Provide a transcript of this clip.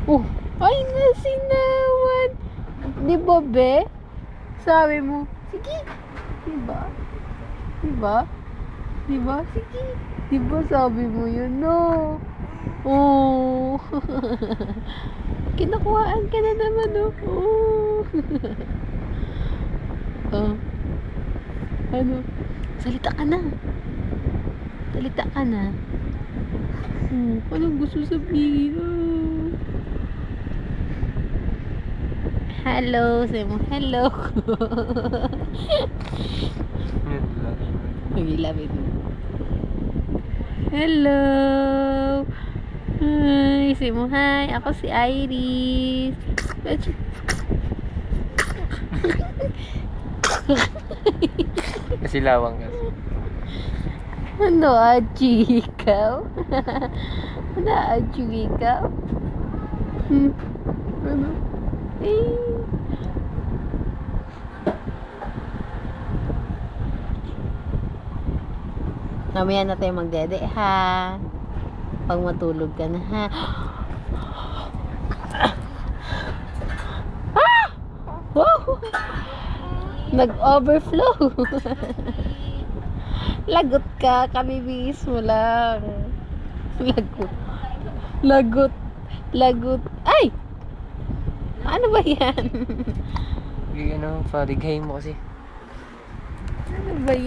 Oh, ay nasinawan. Di ba, be? Sabi mo, sige. Di ba? Di ba? Di ba? Sige. Di ba sabi mo yun, no? Oh. Kinakuhaan ka na naman, oh. Oh. Oh. Ano? Salita ka na. Salita ka na. Anong gusto sabihin? Oh. Hello. Say mo, hello. Magilapit mo. Hello. Hi. Say mo, hi. Ako si Iris. Kasi lawang kasi. Ano, Aji, ikaw? Ano, Aji, ikaw? Ano? Eh. Mamaya na tayo magdede, ha? Pag matulog ka na, ha? Ah! Wow! Nag-overflow. Lagot ka, kabibis mo lang. Lagot. Lagot. Lagot. Ay! Ano ba yan? Ano, palighay mo kasi. Ano ba yan?